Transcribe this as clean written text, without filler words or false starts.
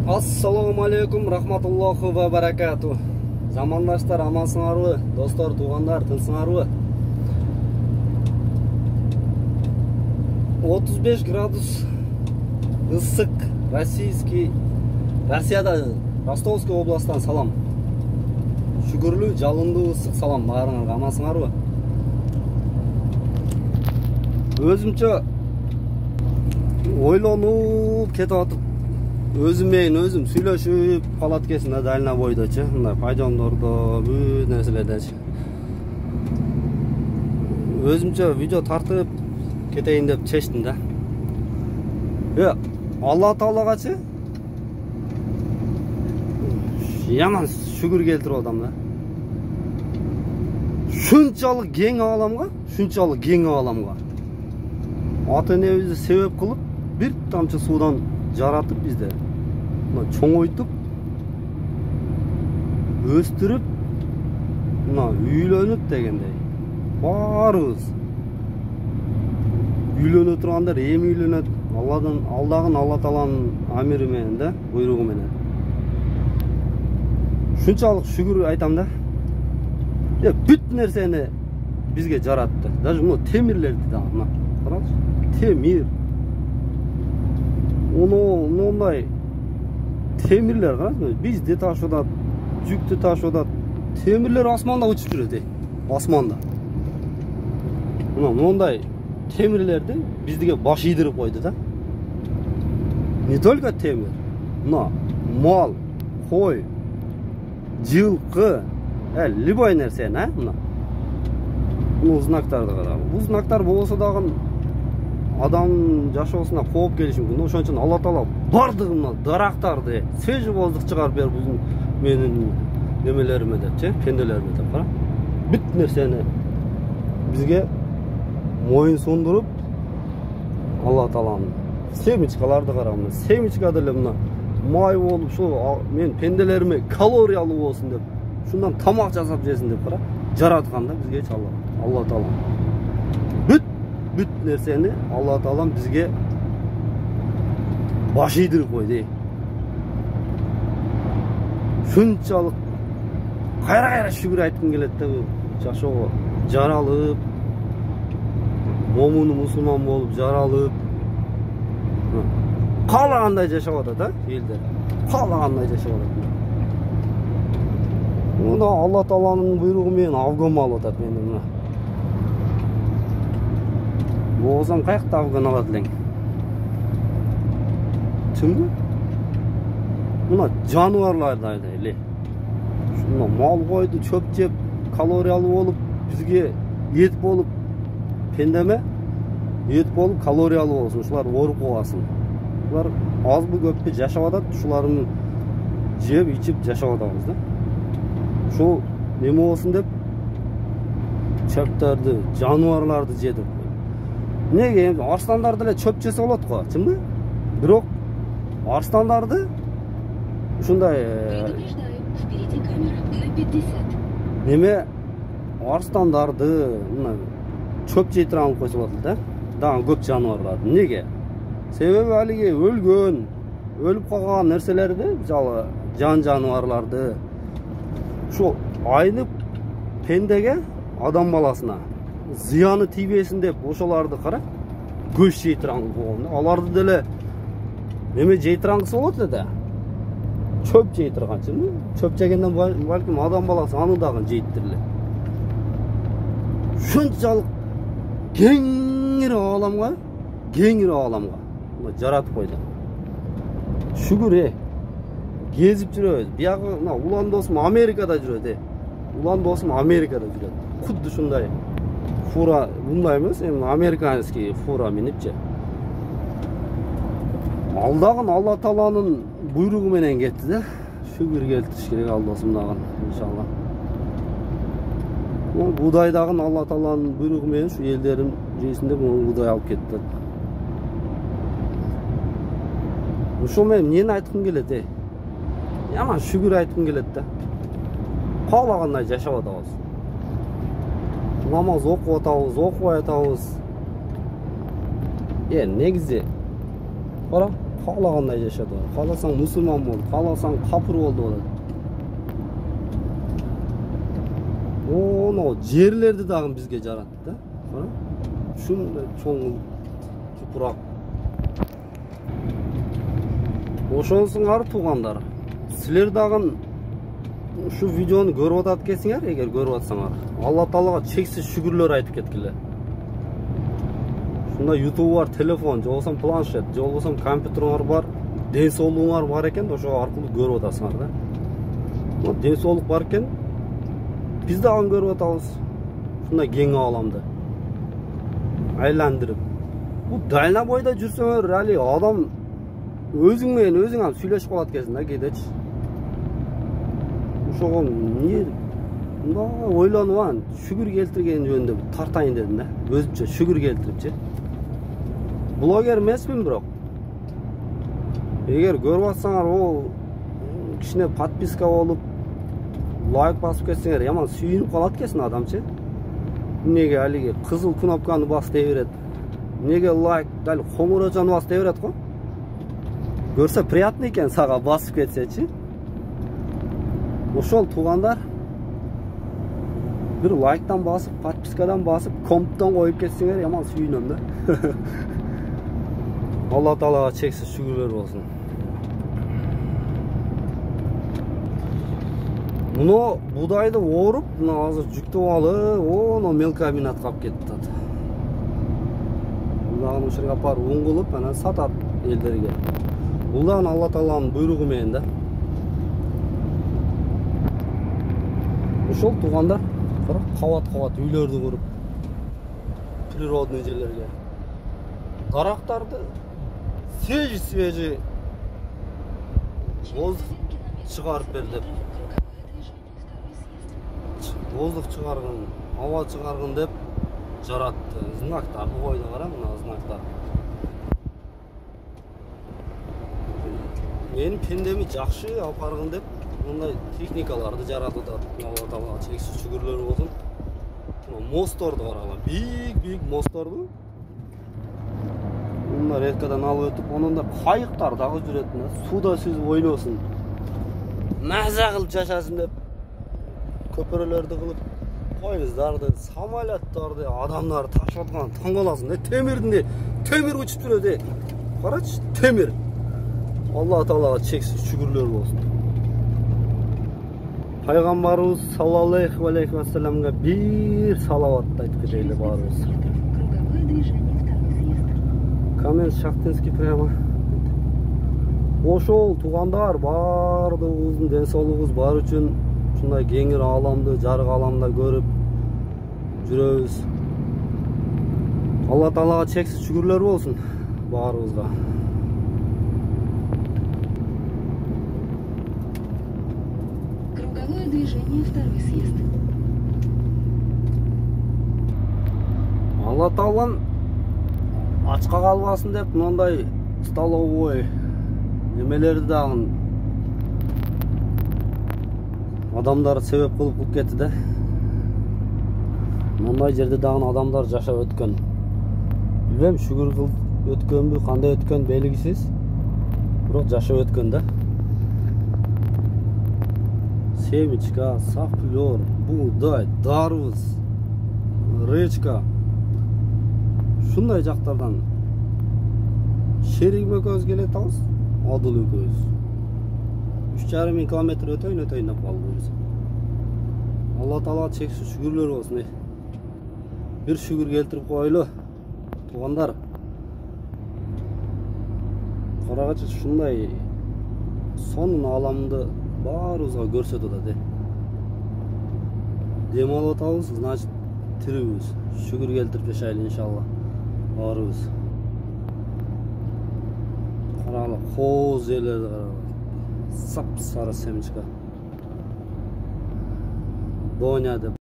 Assalamu alaikum rahmatullohi va barakatuh. Zamandaşlar amansыңарбы, достор, тугандар, тынсыңарбы? 35 градус ысык, Россияда Ростовский областан салам. Шүгүрлүү, жалындуу ысык салам баарыңарга, амансыңарбы? Өзүмчө ойлонуп кетип атып, өзүм сүйлөшүп калат экенсин да, дальна бойдочу, мындай пайжамдордо, бүт нерселердечи. Өзүмчө видео тартып кетейин деп чечтим да. Алла Таалагачы яман шүгүр келтирип атам да. Шунчалык кең ааламга, ата энебизди себеп кылып, бир тамчы суудан жаратып бизде, чоңойтуп, өстүрүп, үйлөнүп дегендей. Баарыбыз үйлөнө тургандар эми үйлөнөт. Алдагын Алла Тааланын амири менен да, буйругу менен. Шунчалык шүгүр айтам да. Бүт нерсени бизге жаратты. Даже темирлерди да, караңыз. Темир. Ондай темирлер караңыз, бизди ташыдат, жүктү ташыдат. Темирлер асманда учуп жүрөт, асманда. Мондай темирлерди биздиге баш ийдирип койду да. Не только темир, мал, кой, жылкы, любой нерсени, знактарды карагыз. Бул знактар болсо дагы адам жашоосуна кооп келиши мүмкүн. Ошон үчүн Алла Таала бардыгына дарактарды свежий воздух чыгарып берип, менин немелериме депчи, пенделериме деп кара. Бүт нерсени бизге моюн сундуруп, Алла Тааланын семечкаларды карагам. Семечка деле май болуп, мен пенделериме калориялуу болсун деп, шундан тамак жасап жесин деп кара, жараткан да бизге Алла Таала. Бүт нерсени Алла Таалам бизге баш ийдирип койду. Шунчалык кайра шүгүр айткым келет да, жашоого жаралып, момуну мусулман болуп жаралып, каалагандай жашап атат да, элдер. Каалагандай жашап атат. Мына Алла Тааланын буйругу менен авгон алып атат мени. Болсам каякта авгон алат элең? Чынбы? Мына жаныбарлардай эле. Шуна мал койду, чөп жеп, калориялуу болуп, бизге эт болуп, пендеме эт болуп, калориялуу болсун, ушулар ооруп калбасын. Булар азбы көппү жашап атат, ушуларын жеп, ичип жашап атабыз да. Ушул неме болсун деп, чөптөрдү, жаныбарларды жедип. Неге арстандарды эле чөп жесе болот го, чынбы? Бирок арстандарды ушундай неме арстандарды чөп жей турган койсо болот да. Дагы көп жаныбарларды. Неге? Себеби алиги өлүп калган нерселерди, мисалы жаныбарларды ушу айнып пендеге, адам баласына зыяны тийбесин деп ошоларды кара, көз жей турган болгон. Аларды деле неме жей турган болот да. Чөп жей турган, чынбы? Чөп жегенден балким адам баласы аны дагы жейттир эле. Шунчалык кеңири ааламга жаратып койду. Шүгүр, кезип жүрөбүз. Биягы улан досум Америкада жүрөт, Кудду ушундай фура, мындай эмес, американский фура минипчи. Алдагын Алла Тааланын буйругу менен кетти да. Шүгүр келтириш керек ал досум дагы, иншалла. Будай дагы Алла Тааланын буйругу менен ушу элдерин жейсин деп будай алып кетти. Ушул мен эмнени айткым келет, Яман шүгүр айткым келет да. Каалагандай жашап атабыз. Намаз окуп атабыз, окубай атабыз. Негизи, каалагандай жашады. Кааласаң мусулман бол, кааласаң капыр бол деп атат. Ono жерлерди дагы бизге жаратты да. Кара. Ушундай чоң тупурак. Ошонсуңар туугандар. Силер дагы ушу видеону көрүп атат экенсиңер, эгер көрүп атсаңар. Алла Таалага чексиз шүгүрлөр айтып кеткиле. Ушундай YouTube бар, телефон, же болбосо планшет, же болбосо компьютериңар бар, ден соолугуңар бар экен, ошо аркылуу көрүп атасыңар да. Ден соолук бар экен, биз дагы көрүп атабыз. Ушундай кең ааламды айландырып. Бул дальнобойдо жүрсөңөр, али адам өзүң менен өзүң ham сүйлөшүп калат экенсиң да кээдечи. Ошого эмне мындай ойлонуп, шүгүр келтирген жөнүндө тартайын дедим да. Өзүмчө шүгүр келтирипчи. Блогер эмесмин бирок. Эгер көрүп атсаңар, о кичине подписка болуп, лайк басып кетсеңер, яман сүйүнүп калат экенсиң адамчы. Неге алиги кызыл кнопканы бас дей берет. Неге лайк дал коңурожону бас дей берет го? Көрсө приятный экен сага басып кетсечи. Ошол туугандар bir лайктан басып, подпискадан басып, комментон коюп кетсеңер, яман сүйүнөм да. Алла Таалага чексиз шүгүрлөр болсун. Муну будайды оруп, мына азыр жүктөп алып, оно мелкомбинатка алып кетти. Мынагы ушерге апарып ун кылып, анан сатат элдерге. Бул дагы Алла Тааланын буйругу менен да. Ошол туугандар кабат-кабат үйлөрдү куруп, природный жерлерге дарактарды свежий воздух чыгарып бер деп, воздух чыгаргын, аба чыгаргын деп жаратты. Знактарды койду, кара, мына знактар. Менин пендеми жакшы апаргын деп мындай техникаларды жаратып атат. Алла Таалага чексиз шүгүрлөр болсун. Мостторду карагыла, бийик мостторду. Мына рекадан алып өтүп, онунда кайыктар дагы жүрөт, суда сүзүп ойносун. Маза кылып жашасын деп көпөрөлөрдү кылып, поездарды, самолеттарды, адамдарды ташып аткан таң каласың. Темир учуп жүрөт. Карачы, темир. Алла Таалага чексиз шүгүрлөр болсун. Пайгамбарыбыз саллаллаху алейхи ва салламга бир салават айтып кетели баарыбыз. Каменск-Шахтинский прямо. Ошол туугандар баардыгыбыздын ден соолугубуз бар үчүн ушундай кеңир ааламды, жарык ааламда көрүп жүрөбүз. Алла Таалага чексиз шүгүрлөр болсун баарыбызга. Движение второй съезд. Алла Таалан ачка калбасын деп мындай столовой немелерди дагы адамдар себеп кылып кетти да. Мындай жерде дагы адамдар жашап өткөн. Билбейм, шүгүр кылып өткөнбү, кандай өткөн белгисиз. Бирок жашап өткөн да. Семечка, сафлер, буğday, дарбыз, речка. Шундай жактардан Шеригим экөөбүз келет атабыз, Адыл экөөбүз. 3,5 километр өтөйүн деп калдыбыз. Алла Таалага чексиз шүгүрлөр болсун. Бир шүгүр келтирип койлу, туугандар. Карагачы шундай сонун ааламды баарыбызга көрсөтүп атат. Дем алып атабыз, значит тирибиз. Шүгүр келтирип жашайлы иншалла. Баарыбыз. Карагыла, кооз жерлерди карагыла. Сап-сары семечка. Доня деп